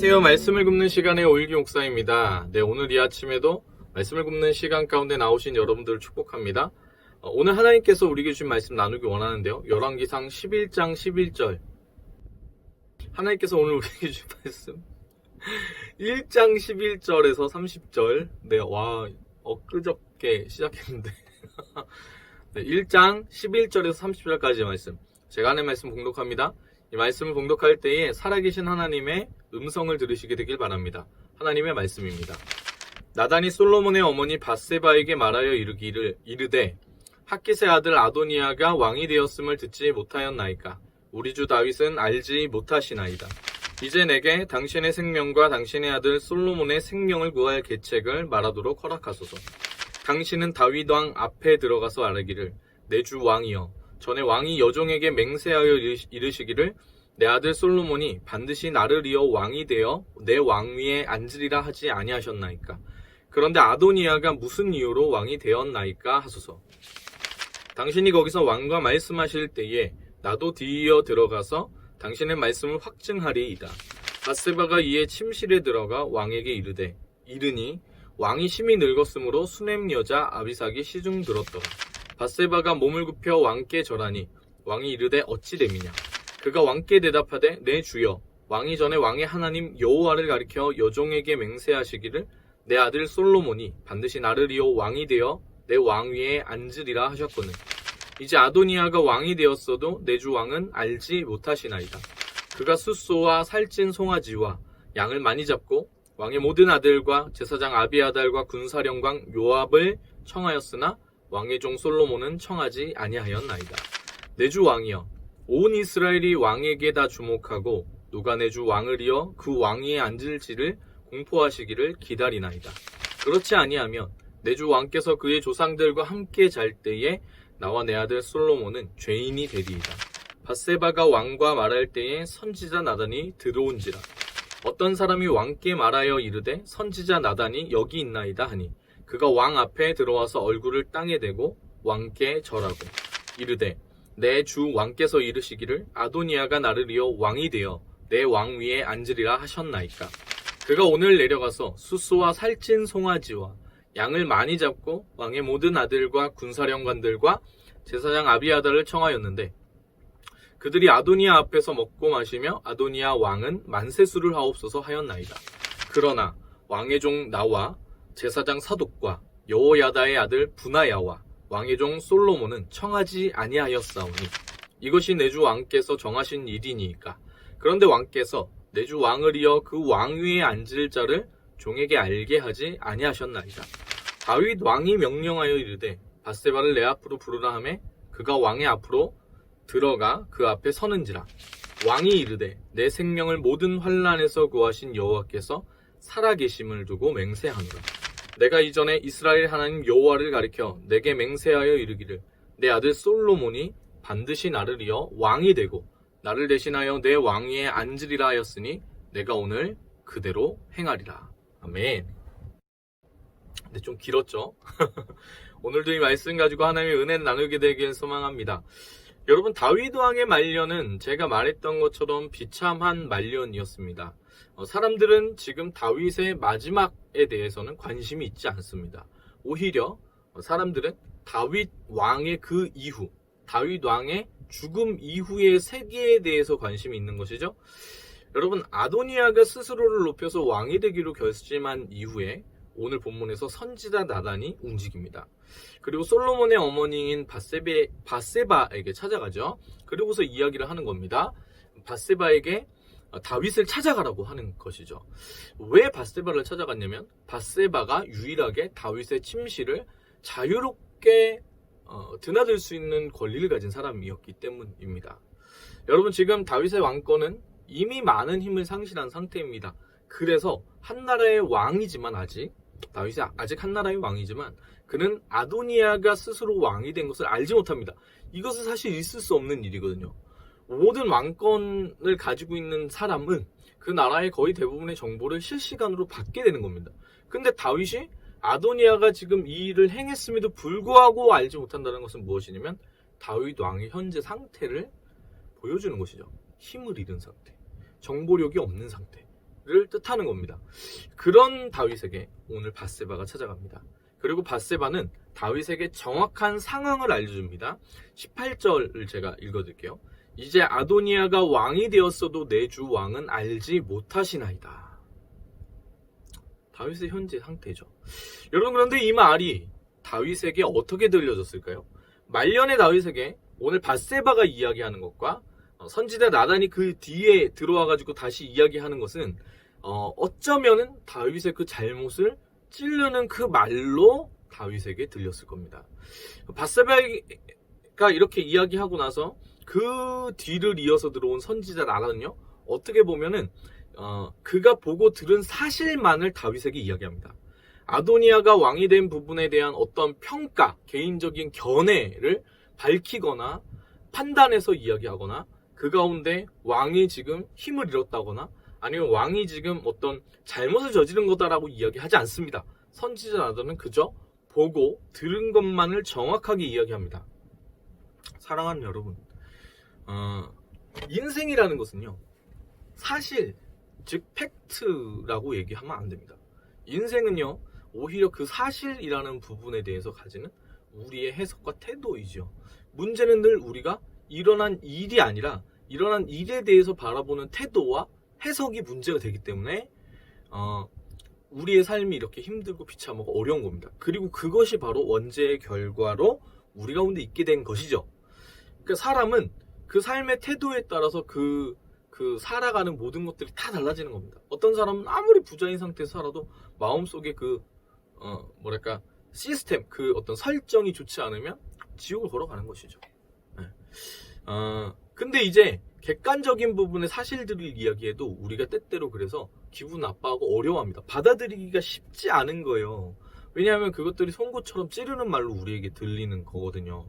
안녕하세요. 말씀을 굽는 시간의 오일기 목사입니다. 네, 오늘 이 아침에도 말씀을 굽는 시간 가운데 나오신 여러분들을 축복합니다. 오늘 하나님께서 우리에게 주신 말씀 나누기 원하는데요. 열왕기상 11장 11절. 하나님께서 오늘 우리에게 주신 말씀 1장 11절에서 30절. 네, 와, 엊그저께 시작했는데 네, 1장 11절에서 30절까지의 말씀. 제가 하는 말씀 봉독합니다. 이 말씀을 봉독할 때에 살아계신 하나님의 음성을 들으시게 되길 바랍니다. 하나님의 말씀입니다. 나단이 솔로몬의 어머니 밧세바에게 말하여 이르되 핫깃의 아들 아도니아가 왕이 되었음을 듣지 못하였나이까. 우리 주 다윗은 알지 못하시나이다. 이제 내게 당신의 생명과 당신의 아들 솔로몬의 생명을 구할 계책을 말하도록 허락하소서. 당신은 다윗 왕 앞에 들어가서 아뢰기를 내 주 왕이여, 전에 왕이 여종에게 맹세하여 이르시기를 내 아들 솔로몬이 반드시 나를 이어 왕이 되어 내 왕위에 앉으리라 하지 아니하셨나이까. 그런데 아도니아가 무슨 이유로 왕이 되었나이까 하소서. 당신이 거기서 왕과 말씀하실 때에 나도 뒤이어 들어가서 당신의 말씀을 확증하리이다. 밧세바가 이에 침실에 들어가 왕에게 이르니 왕이 심히 늙었으므로 수넴 여자 아비삭이 시중 들었더라. 밧세바가 몸을 굽혀 왕께 절하니 왕이 이르되 어찌 됨이냐. 그가 왕께 대답하되 내 주여, 왕이 전에 왕의 하나님 여호와를 가리켜 여종에게 맹세하시기를 내 아들 솔로몬이 반드시 나를 이어 왕이 되어 내 왕위에 앉으리라 하셨거늘. 이제 아도니아가 왕이 되었어도 내 주 왕은 알지 못하시나이다. 그가 숫소와 살찐 송아지와 양을 많이 잡고 왕의 모든 아들과 제사장 아비아달과 군사령관 요압을 청하였으나 왕의 종 솔로몬은 청하지 아니하였나이다. 내 주 왕이여, 온 이스라엘이 왕에게 다 주목하고 누가 내 주 왕을 이어 그 왕위에 앉을지를 공포하시기를 기다리나이다. 그렇지 아니하면 내 주 왕께서 그의 조상들과 함께 잘 때에 나와 내 아들 솔로몬은 죄인이 되리이다. 밧세바가 왕과 말할 때에 선지자 나단이 들어온지라. 어떤 사람이 왕께 말하여 이르되 선지자 나단이 여기 있나이다 하니 그가 왕 앞에 들어와서 얼굴을 땅에 대고 왕께 절하고 이르되 내 주 왕께서 이르시기를 아도니아가 나를 이어 왕이 되어 내 왕위에 앉으리라 하셨나이까. 그가 오늘 내려가서 숫소와 살찐 송아지와 양을 많이 잡고 왕의 모든 아들과 군사령관들과 제사장 아비아달을 청하였는데 그들이 아도니아 앞에서 먹고 마시며 아도니아 왕은 만세수를 하옵소서 하였나이다. 그러나 왕의 종 나와 제사장 사독과 여호야다의 아들 분하야와 왕의 종 솔로몬은 청하지 아니하였사오니 이것이 내 주 왕께서 정하신 일이니이까. 그런데 왕께서 내 주 왕을 이어 그 왕위에 앉을 자를 종에게 알게 하지 아니하셨나이다. 다윗 왕이 명령하여 이르되 밧세바를 내 앞으로 부르라 하매 그가 왕의 앞으로 들어가 그 앞에 서는지라. 왕이 이르되 내 생명을 모든 환난에서 구하신 여호와께서 살아계심을 두고 맹세하노라. 내가 이전에 이스라엘 하나님 여호와를 가리켜 내게 맹세하여 이르기를 내 아들 솔로몬이 반드시 나를 이어 왕이 되고 나를 대신하여 내 왕위에 앉으리라 하였으니 내가 오늘 그대로 행하리라. 아멘. 네, 좀 길었죠? 오늘도 이 말씀 가지고 하나님의 은혜를 나누게 되길 소망합니다. 여러분, 다윗 왕의 말년은 제가 말했던 것처럼 비참한 말년이었습니다. 사람들은 지금 다윗의 마지막에 대해서는 관심이 있지 않습니다. 오히려 사람들은 다윗 왕의 그 이후, 다윗 왕의 죽음 이후의 세계에 대해서 관심이 있는 것이죠. 여러분, 아도니아가 스스로를 높여서 왕이 되기로 결심한 이후에 오늘 본문에서 선지자 나단이 움직입니다. 그리고 솔로몬의 어머니인 밧세바에게 찾아가죠. 그리고서 이야기를 하는 겁니다. 밧세바에게 다윗을 찾아가라고 하는 것이죠. 왜 밧세바를 찾아갔냐면 밧세바가 유일하게 다윗의 침실을 자유롭게 드나들 수 있는 권리를 가진 사람이었기 때문입니다. 여러분, 지금 다윗의 왕권은 이미 많은 힘을 상실한 상태입니다. 그래서 한 나라의 왕이지만 다윗이 아직 한 나라의 왕이지만 그는 아도니아가 스스로 왕이 된 것을 알지 못합니다. 이것은 사실 있을 수 없는 일이거든요. 모든 왕권을 가지고 있는 사람은 그 나라의 거의 대부분의 정보를 실시간으로 받게 되는 겁니다. 근데 다윗이 아도니아가 지금 이 일을 행했음에도 불구하고 알지 못한다는 것은 무엇이냐면 다윗 왕의 현재 상태를 보여주는 것이죠. 힘을 잃은 상태, 정보력이 없는 상태. 뜻하는 겁니다. 그런 다윗에게 오늘 밧세바가 찾아갑니다. 그리고 밧세바는 다윗에게 정확한 상황을 알려줍니다. 18절을 제가 읽어드릴게요. 이제 아도니아가 왕이 되었어도 내 주 왕은 알지 못하시나이다. 다윗의 현재 상태죠. 여러분, 그런데 이 말이 다윗에게 어떻게 들려졌을까요? 말년의 다윗에게 오늘 밧세바가 이야기하는 것과 선지자 나단이 그 뒤에 들어와가지고 다시 이야기하는 것은 어쩌면은 다윗의 그 잘못을 찌르는 그 말로 다윗에게 들렸을 겁니다. 밧세바가 이렇게 이야기하고 나서 그 뒤를 이어서 들어온 선지자 나단은요, 어떻게 보면은 그가 보고 들은 사실만을 다윗에게 이야기합니다. 아도니아가 왕이 된 부분에 대한 어떤 평가, 개인적인 견해를 밝히거나 판단해서 이야기하거나 그 가운데 왕이 지금 힘을 잃었다거나 아니면 왕이 지금 어떤 잘못을 저지른 거다라고 이야기하지 않습니다. 선지자 나단은 그저 보고 들은 것만을 정확하게 이야기합니다. 사랑하는 여러분, 인생이라는 것은요, 사실 즉 팩트라고 얘기하면 안 됩니다. 인생은요, 오히려 그 사실이라는 부분에 대해서 가지는 우리의 해석과 태도이죠. 문제는 늘 우리가 일어난 일이 아니라 일어난 일에 대해서 바라보는 태도와 해석이 문제가 되기 때문에 우리의 삶이 이렇게 힘들고 비참하고 어려운 겁니다. 그리고 그것이 바로 원죄의 결과로 우리 가운데 있게 된 것이죠. 그러니까 사람은 그 삶의 태도에 따라서 그 살아가는 모든 것들이 다 달라지는 겁니다. 어떤 사람은 아무리 부자인 상태에서 살아도 마음속에 시스템, 그 어떤 설정이 좋지 않으면 지옥을 걸어가는 것이죠. 네. 근데 이제 객관적인 부분의 사실들을 이야기해도 우리가 때때로 그래서 기분 나빠하고 어려워합니다. 받아들이기가 쉽지 않은 거예요. 왜냐하면 그것들이 송곳처럼 찌르는 말로 우리에게 들리는 거거든요.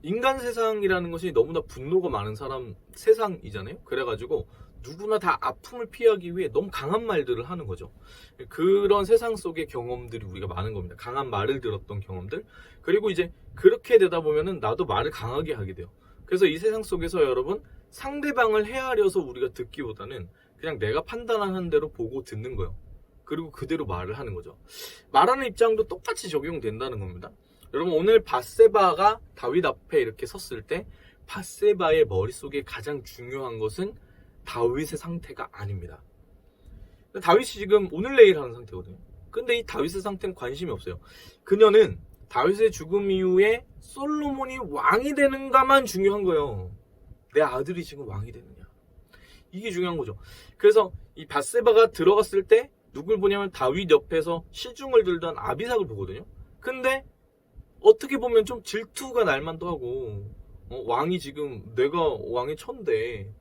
인간 세상이라는 것이 너무나 분노가 많은 사람 세상이잖아요. 그래가지고 누구나 다 아픔을 피하기 위해 너무 강한 말들을 하는 거죠. 그런 세상 속의 경험들이 우리가 많은 겁니다. 강한 말을 들었던 경험들. 그리고 이제 그렇게 되다 보면은 나도 말을 강하게 하게 돼요. 그래서 이 세상 속에서 여러분, 상대방을 헤아려서 우리가 듣기보다는 그냥 내가 판단하는 대로 보고 듣는 거예요. 그리고 그대로 말을 하는 거죠. 말하는 입장도 똑같이 적용된다는 겁니다. 여러분, 오늘 밧세바가 다윗 앞에 이렇게 섰을 때 밧세바의 머릿속에 가장 중요한 것은 다윗의 상태가 아닙니다. 다윗이 지금 오늘 내일 하는 상태거든요. 근데 이 다윗의 상태는 관심이 없어요. 그녀는 다윗의 죽음 이후에 솔로몬이 왕이 되는가만 중요한 거예요. 내 아들이 지금 왕이 되느냐. 이게 중요한 거죠. 그래서 이 밧세바가 들어갔을 때 누굴 보냐면 다윗 옆에서 시중을 들던 아비삭을 보거든요. 근데 어떻게 보면 좀 질투가 날 만도 하고, 왕이 지금 내가 왕의 처인데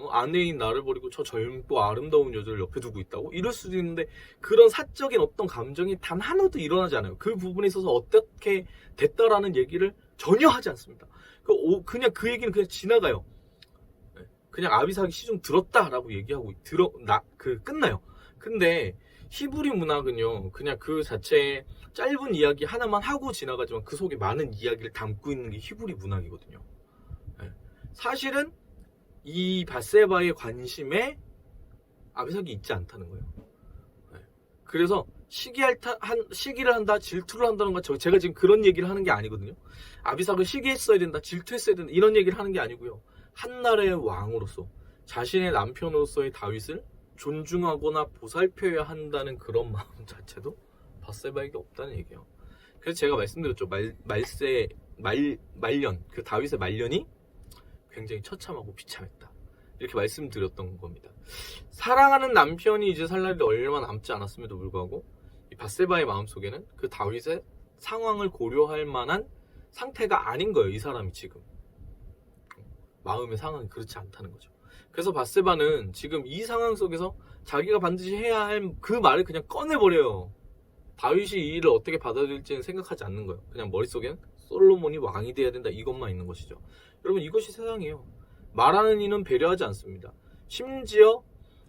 아내인 나를 버리고 저 젊고 아름다운 여자를 옆에 두고 있다고? 이럴 수도 있는데 그런 사적인 어떤 감정이 단 하나도 일어나지 않아요. 그 부분에 있어서 어떻게 됐다라는 얘기를 전혀 하지 않습니다. 그냥 그 얘기는 그냥 지나가요. 그냥 아비삭이 시중 들었다라고 얘기하고 끝나요. 근데 히브리 문학은요, 그냥 그 자체의 짧은 이야기 하나만 하고 지나가지만 그 속에 많은 이야기를 담고 있는 게 히브리 문학이거든요. 사실은 이 밧세바의 관심에 아비삭이 있지 않다는 거예요. 그래서 시기를 한다, 질투를 한다는 거, 제가 지금 그런 얘기를 하는 게 아니거든요. 아비삭을 시기했어야 된다, 질투했어야 된다, 이런 얘기를 하는 게 아니고요. 한나라의 왕으로서, 자신의 남편으로서의 다윗을 존중하거나 보살펴야 한다는 그런 마음 자체도 밧세바에게 없다는 얘기예요. 그래서 제가 말씀드렸죠. 말년, 그 다윗의 말년이 굉장히 처참하고 비참했다. 이렇게 말씀드렸던 겁니다. 사랑하는 남편이 이제 살 날이 얼마 남지 않았음에도 불구하고 이 밧세바의 마음속에는 그 다윗의 상황을 고려할 만한 상태가 아닌 거예요. 이 사람이 지금. 마음의 상황이 그렇지 않다는 거죠. 그래서 밧세바는 지금 이 상황 속에서 자기가 반드시 해야 할 그 말을 그냥 꺼내버려요. 다윗이 이 일을 어떻게 받아들일지는 생각하지 않는 거예요. 그냥 머릿속엔 솔로몬이 왕이 돼야 된다, 이것만 있는 것이죠. 여러분, 이것이 세상이에요. 말하는 이는 배려하지 않습니다. 심지어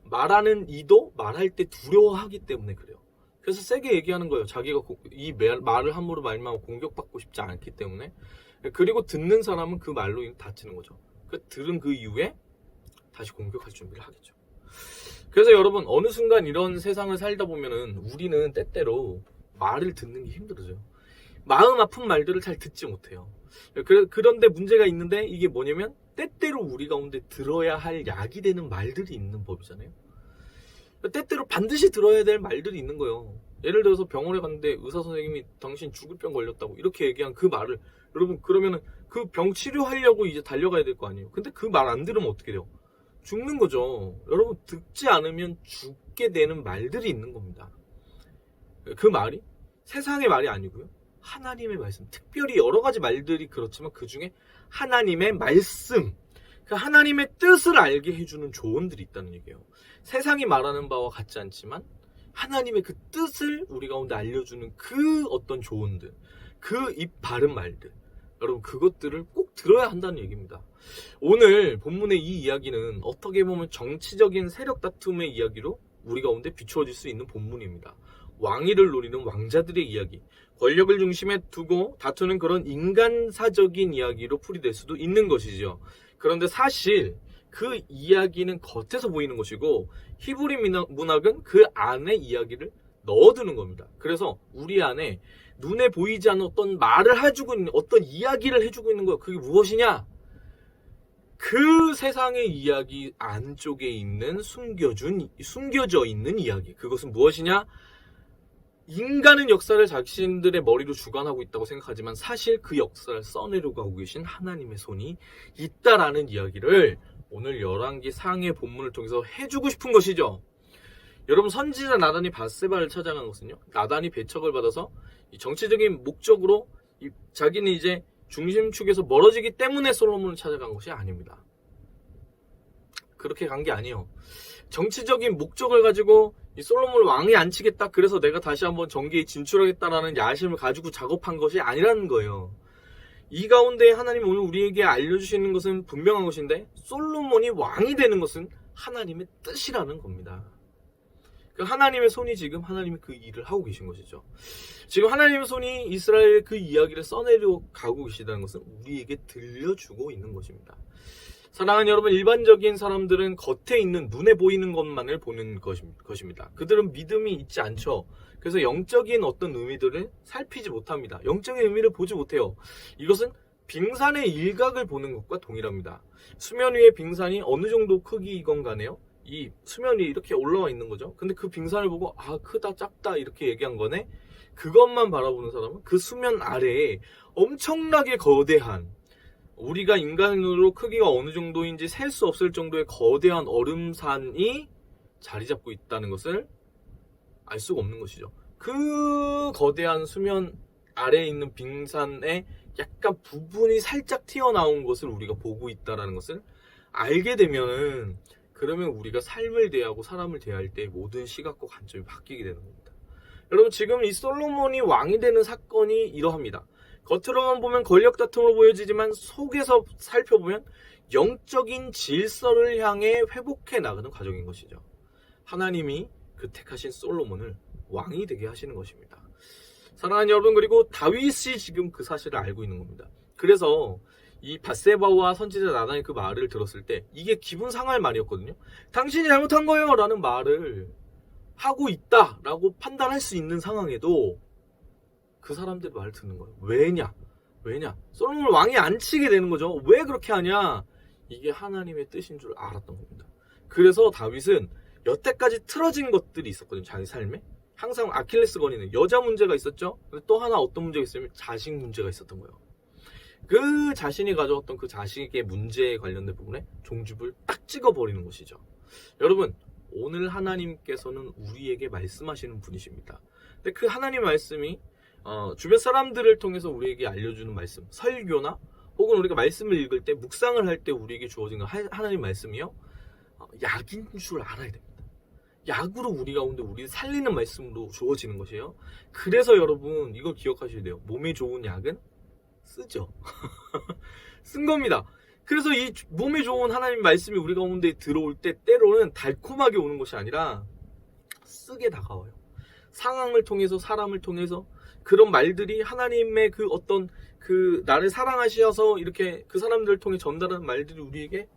말하는 이도 말할 때 두려워하기 때문에 그래요. 그래서 세게 얘기하는 거예요. 자기가 이 말을 함부로 말만 공격받고 싶지 않기 때문에. 그리고 듣는 사람은 그 말로 다치는 거죠. 들은 그 이후에 다시 공격할 준비를 하겠죠. 그래서 여러분, 어느 순간 이런 세상을 살다 보면은 우리는 때때로 말을 듣는 게 힘들어져요. 마음 아픈 말들을 잘 듣지 못해요. 그런데 문제가 있는데, 이게 뭐냐면 때때로 우리 가운데 들어야 할 약이 되는 말들이 있는 법이잖아요. 때때로 반드시 들어야 될 말들이 있는 거예요. 예를 들어서 병원에 갔는데 의사 선생님이 당신 죽을 병 걸렸다고 이렇게 얘기한 그 말을, 여러분, 그러면은 그 병 치료하려고 이제 달려가야 될 거 아니에요. 근데 그 말 안 들으면 어떻게 돼요? 죽는 거죠. 여러분, 듣지 않으면 죽게 되는 말들이 있는 겁니다. 그 말이 세상의 말이 아니고요, 하나님의 말씀. 특별히 여러 가지 말들이 그렇지만 그 중에 하나님의 말씀, 그 하나님의 뜻을 알게 해주는 조언들이 있다는 얘기예요. 세상이 말하는 바와 같지 않지만 하나님의 그 뜻을 우리 가운데 알려주는 그 어떤 조언들, 그 입 바른 말들, 여러분, 그것들을 꼭 들어야 한다는 얘기입니다. 오늘 본문의 이 이야기는 어떻게 보면 정치적인 세력 다툼의 이야기로 우리 가운데 비추어질 수 있는 본문입니다. 왕위를 노리는 왕자들의 이야기, 권력을 중심에 두고 다투는 그런 인간사적인 이야기로 풀이될 수도 있는 것이죠. 그런데 사실 그 이야기는 겉에서 보이는 것이고, 히브리 문학은 그 안에 이야기를 넣어두는 겁니다. 그래서 우리 안에 눈에 보이지 않는 어떤 말을 해주고 있는, 어떤 이야기를 해주고 있는 거예요. 그게 무엇이냐? 그 세상의 이야기 안쪽에 있는 숨겨져 있는 이야기. 그것은 무엇이냐? 인간은 역사를 자신들의 머리로 주관하고 있다고 생각하지만 사실 그 역사를 써내려고 하고 계신 하나님의 손이 있다라는 이야기를 오늘 열왕기 상의 본문을 통해서 해주고 싶은 것이죠. 여러분, 선지자 나단이 밧세바를 찾아간 것은요, 나단이 배척을 받아서 이 정치적인 목적으로 자기는 이제 중심축에서 멀어지기 때문에 솔로몬을 찾아간 것이 아닙니다. 그렇게 간 게 아니에요. 정치적인 목적을 가지고 이 솔로몬을 왕에 앉히겠다, 그래서 내가 다시 한번 정계에 진출하겠다라는 야심을 가지고 작업한 것이 아니라는 거예요. 이 가운데 하나님이 오늘 우리에게 알려주시는 것은 분명한 것인데, 솔로몬이 왕이 되는 것은 하나님의 뜻이라는 겁니다. 그 하나님의 손이 지금 하나님이 그 일을 하고 계신 것이죠. 지금 하나님의 손이 이스라엘 그 이야기를 써내려 가고 계시다는 것은 우리에게 들려주고 있는 것입니다. 사랑하는 여러분, 일반적인 사람들은 겉에 있는, 눈에 보이는 것만을 보는 것입니다. 그들은 믿음이 있지 않죠. 그래서 영적인 어떤 의미들을 살피지 못합니다. 영적인 의미를 보지 못해요. 이것은 빙산의 일각을 보는 것과 동일합니다. 수면 위의 빙산이 어느 정도 크기이건 간에요, 이 수면 위에 이렇게 올라와 있는 거죠. 근데 그 빙산을 보고 아, 크다, 작다 이렇게 얘기한 거네. 그것만 바라보는 사람은 그 수면 아래에 엄청나게 거대한, 우리가 인간으로 크기가 어느 정도인지 셀 수 없을 정도의 거대한 얼음산이 자리 잡고 있다는 것을 알 수가 없는 것이죠. 그 거대한 수면 아래에 있는 빙산의 약간 부분이 살짝 튀어나온 것을 우리가 보고 있다는 것을 알게 되면은, 그러면 우리가 삶을 대하고 사람을 대할 때 모든 시각과 관점이 바뀌게 되는 겁니다. 여러분, 지금 이 솔로몬이 왕이 되는 사건이 이러합니다. 겉으로만 보면 권력 다툼으로 보여지지만 속에서 살펴보면 영적인 질서를 향해 회복해 나가는 과정인 것이죠. 하나님이 그 택하신 솔로몬을 왕이 되게 하시는 것입니다. 사랑하는 여러분, 그리고 다윗이 지금 그 사실을 알고 있는 겁니다. 그래서 이 밧세바와 선지자 나단의 그 말을 들었을 때 이게 기분 상할 말이었거든요. 당신이 잘못한 거예요 라는 말을 하고 있다라고 판단할 수 있는 상황에도 그 사람들의 말을 듣는 거예요. 왜냐? 솔로몬을 왕이 안 치게 되는 거죠. 왜 그렇게 하냐? 이게 하나님의 뜻인 줄 알았던 겁니다. 그래서 다윗은 여태까지 틀어진 것들이 있었거든요. 자기 삶에. 항상 아킬레스건이는 여자 문제가 있었죠. 근데 또 하나 어떤 문제가 있으면 자식 문제가 있었던 거예요. 그 자신이 가져왔던 그 자식의 문제에 관련된 부분에 종집을 딱 찍어버리는 것이죠. 여러분, 오늘 하나님께서는 우리에게 말씀하시는 분이십니다. 근데 그 하나님 말씀이 주변 사람들을 통해서 우리에게 알려주는 말씀, 설교나 혹은 우리가 말씀을 읽을 때, 묵상을 할 때 우리에게 주어진 하나님 말씀이요, 약인 줄 알아야 됩니다. 약으로 우리 가운데 우리를 살리는 말씀으로 주어지는 것이에요. 그래서 여러분, 이걸 기억하셔야 돼요. 몸에 좋은 약은 쓰죠. 쓴 겁니다. 그래서 이 몸에 좋은 하나님 말씀이 우리 가운데 들어올 때 때로는 달콤하게 오는 것이 아니라 쓰게 다가와요. 상황을 통해서, 사람을 통해서 그런 말들이 하나님의 그 어떤 그 나를 사랑하셔서 이렇게 그 사람들을 통해 전달하는 말들이 우리에게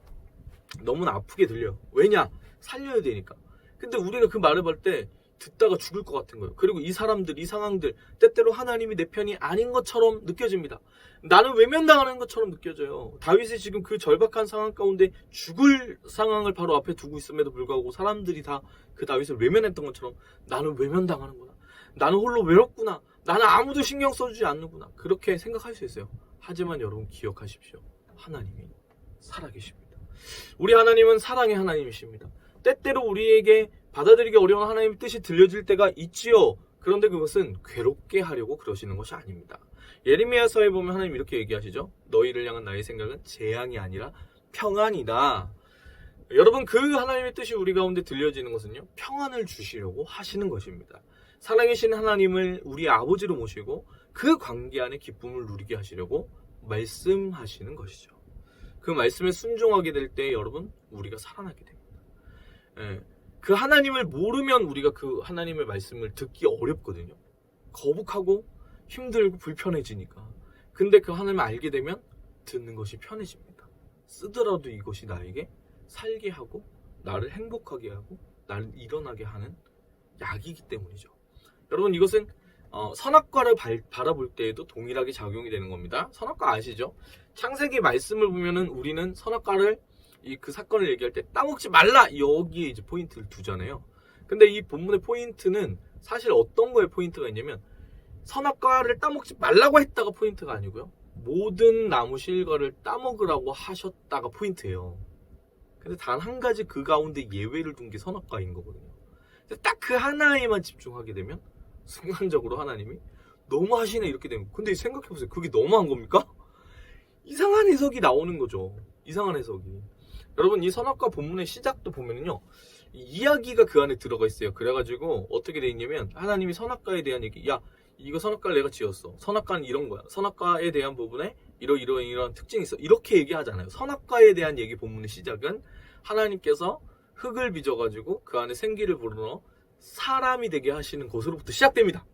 너무나 아프게 들려요. 왜냐? 살려야 되니까. 근데 우리가 그 말을 할 때 듣다가 죽을 것 같은 거예요. 그리고 이 사람들, 이 상황들 때때로 하나님이 내 편이 아닌 것처럼 느껴집니다. 나는 외면당하는 것처럼 느껴져요. 다윗이 지금 그 절박한 상황 가운데 죽을 상황을 바로 앞에 두고 있음에도 불구하고 사람들이 다 그 다윗을 외면했던 것처럼 나는 외면당하는구나. 나는 홀로 외롭구나. 나는 아무도 신경 써주지 않는구나. 그렇게 생각할 수 있어요. 하지만 여러분 기억하십시오. 하나님이 살아계십니다. 우리 하나님은 사랑의 하나님이십니다. 때때로 우리에게 받아들이기 어려운 하나님의 뜻이 들려질 때가 있지요. 그런데 그것은 괴롭게 하려고 그러시는 것이 아닙니다. 예레미야서에 보면 하나님 이렇게 얘기하시죠. 너희를 향한 나의 생각은 재앙이 아니라 평안이다. 여러분 그 하나님의 뜻이 우리 가운데 들려지는 것은요. 평안을 주시려고 하시는 것입니다. 사랑이신 하나님을 우리 아버지로 모시고 그 관계 안에 기쁨을 누리게 하시려고 말씀하시는 것이죠. 그 말씀에 순종하게 될 때 여러분 우리가 살아나게 됩니다. 그 하나님을 모르면 우리가 그 하나님의 말씀을 듣기 어렵거든요. 거북하고 힘들고 불편해지니까. 근데 그 하나님을 알게 되면 듣는 것이 편해집니다. 쓰더라도 이것이 나에게 살게 하고 나를 행복하게 하고 나를 일어나게 하는 약이기 때문이죠. 여러분 이것은 선악과를 바라볼 때에도 동일하게 작용이 되는 겁니다. 선악과 아시죠? 창세기 말씀을 보면은 우리는 선악과를 그 사건을 얘기할 때 따먹지 말라 여기에 이제 포인트를 두잖아요. 근데 이 본문의 포인트는 사실 어떤 거에 포인트가 있냐면 선악과를 따먹지 말라고 했다가 포인트가 아니고요. 모든 나무 실과를 따먹으라고 하셨다가 포인트예요. 근데 단 한 가지 그 가운데 예외를 둔 게 선악과인 거거든요. 딱 그 하나에만 집중하게 되면 순간적으로 하나님이 너무 하시네 이렇게 되는 거예요. 근데 생각해보세요. 그게 너무한 겁니까? 이상한 해석이 나오는 거죠. 이상한 해석이. 여러분 이 선악과 본문의 시작도 보면은요. 이야기가 그 안에 들어가 있어요. 그래가지고 어떻게 돼 있냐면 하나님이 선악과에 대한 얘기 야 이거 선악과를 내가 지었어. 선악과는 이런 거야. 선악과에 대한 부분에 이런 특징이 있어. 이렇게 얘기하잖아요. 선악과에 대한 얘기 본문의 시작은 하나님께서 흙을 빚어가지고 그 안에 생기를 불어넣어 사람이 되게 하시는 것으로부터 시작됩니다.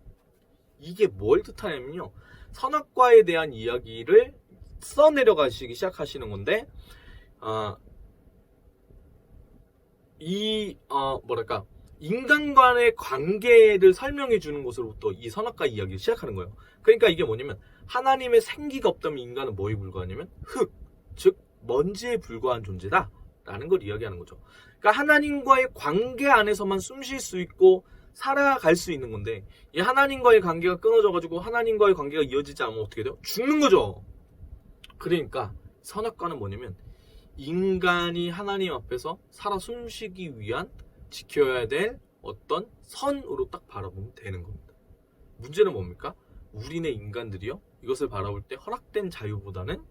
이게 뭘 뜻하냐면요. 선악과에 대한 이야기를 써내려가시기 시작하시는 건데 인간 간의 관계를 설명해 주는 것으로부터 이 선악과 이야기를 시작하는 거예요. 그러니까 이게 뭐냐면 하나님의 생기가 없다면 인간은 뭐에 불과하냐면 흙, 즉 먼지에 불과한 존재다 라는 걸 이야기하는 거죠. 그러니까 하나님과의 관계 안에서만 숨 쉴 수 있고 살아갈 수 있는 건데 이 하나님과의 관계가 끊어져가지고 하나님과의 관계가 이어지지 않으면 어떻게 돼요? 죽는 거죠. 그러니까 선악과는 뭐냐면 인간이 하나님 앞에서 살아 숨쉬기 위한 지켜야 될 어떤 선으로 딱 바라보면 되는 겁니다. 문제는 뭡니까? 우리네 인간들이요 이것을 바라볼 때 허락된 자유보다는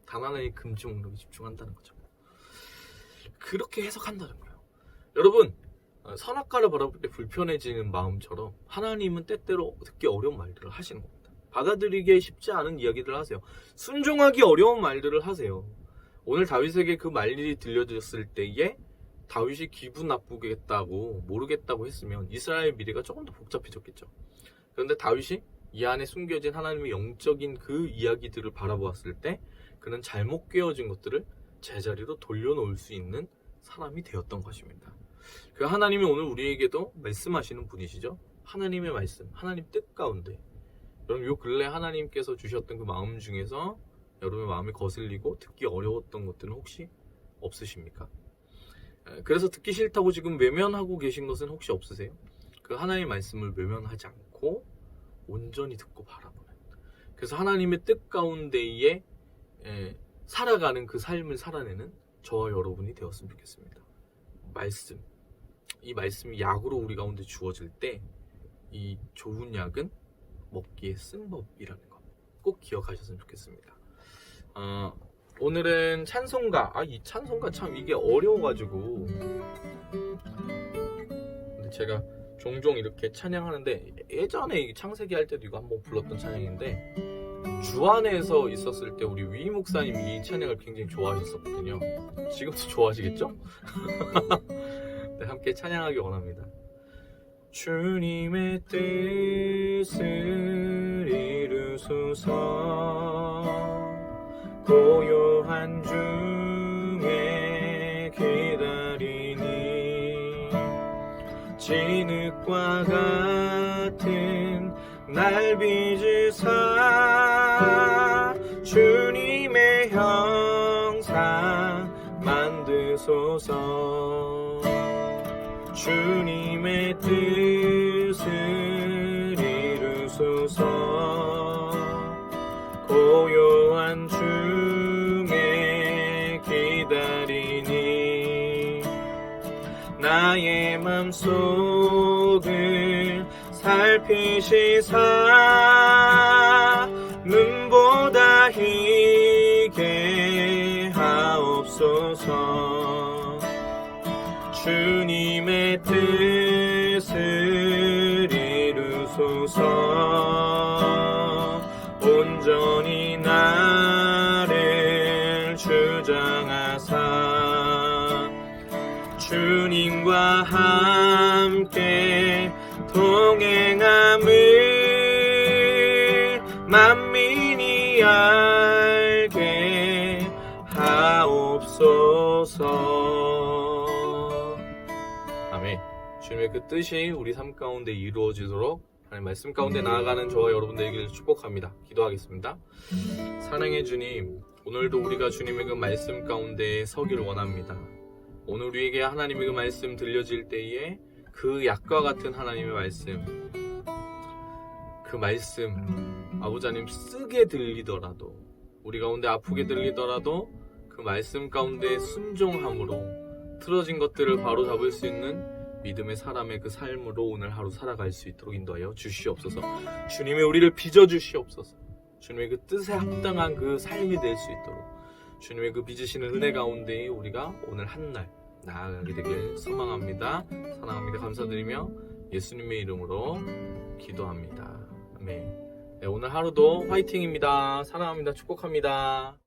단 하나의 금지 목록에 집중한다는 거죠. 그렇게 해석한다는 거예요. 여러분 선악과를 바라볼 때 불편해지는 마음처럼 하나님은 때때로 듣기 어려운 말들을 하시는 겁니다. 받아들이기 쉽지 않은 이야기들을 하세요. 순종하기 어려운 말들을 하세요. 오늘 다윗에게 그 말이 들려졌을 때에 다윗이 기분 나쁘겠다고 모르겠다고 했으면 이스라엘 미래가 조금 더 복잡해졌겠죠. 그런데 다윗이 이 안에 숨겨진 하나님의 영적인 그 이야기들을 바라보았을 때 그는 잘못 깨어진 것들을 제자리로 돌려놓을 수 있는 사람이 되었던 것입니다. 그 하나님이 오늘 우리에게도 말씀하시는 분이시죠. 하나님의 말씀, 하나님 뜻 가운데 여러분 요 근래 하나님께서 주셨던 그 마음 중에서 여러분의 마음이 거슬리고 듣기 어려웠던 것들은 혹시 없으십니까? 그래서 듣기 싫다고 지금 외면하고 계신 것은 혹시 없으세요? 그 하나님의 말씀을 외면하지 않고 온전히 듣고 바라보는 그래서 하나님의 뜻 가운데에 살아가는 그 삶을 살아내는 저와 여러분이 되었으면 좋겠습니다. 말씀, 이 말씀이 약으로 우리 가운데 주어질 때 이 좋은 약은 먹기에 쓴 법이라는 거 꼭 기억하셨으면 좋겠습니다. 오늘은 찬송가, 이 찬송가 참 이게 어려워가지고 근데 제가 종종 이렇게 찬양하는데 예전에 창세기 할 때도 이거 한번 불렀던 찬양인데 주안에서 있었을 때 우리 위 목사님이 이 찬양을 굉장히 좋아하셨었거든요. 지금도 좋아하시겠죠? 네, 함께 찬양하기 원합니다. 주님의 뜻을 이루소서 고요한 중에 기다리니 빛과 같은 날 빚으사 주님의 형상 만드소서. 주님의 뜻을 이루소서. 고요한 중에 기다리니 나의 맘속을 살피시사 눈보다 희게 하옵소서. 주님의 뜻을 이루소서. 온전히 나를 주장하사 주님과 함께 동행함을 만민이 알게 하옵소서. 아멘. 주님의 그 뜻이 우리 삶 가운데 이루어지도록 하나님 말씀 가운데 나아가는 저와 여러분들 되기를 축복합니다. 기도하겠습니다. 사랑의 주님, 오늘도 우리가 주님의 그 말씀 가운데 서기를 원합니다. 오늘 우리에게 하나님의 그 말씀 들려질 때에 그 약과 같은 하나님의 말씀, 그 말씀 아버지 하나님 쓰게 들리더라도, 우리 가운데 아프게 들리더라도 그 말씀 가운데 순종함으로 틀어진 것들을 바로 잡을 수 있는 믿음의 사람의 그 삶으로 오늘 하루 살아갈 수 있도록 인도하여 주시옵소서. 주님이 우리를 빚어주시옵소서. 주님의 그 뜻에 합당한 그 삶이 될 수 있도록 주님의 그 빚으시는 은혜 가운데 우리가 오늘 한날 나아가게 되길 소망합니다. 사랑합니다. 감사드리며 예수님의 이름으로 기도합니다. 아멘. 네, 오늘 하루도 화이팅입니다. 사랑합니다. 축복합니다.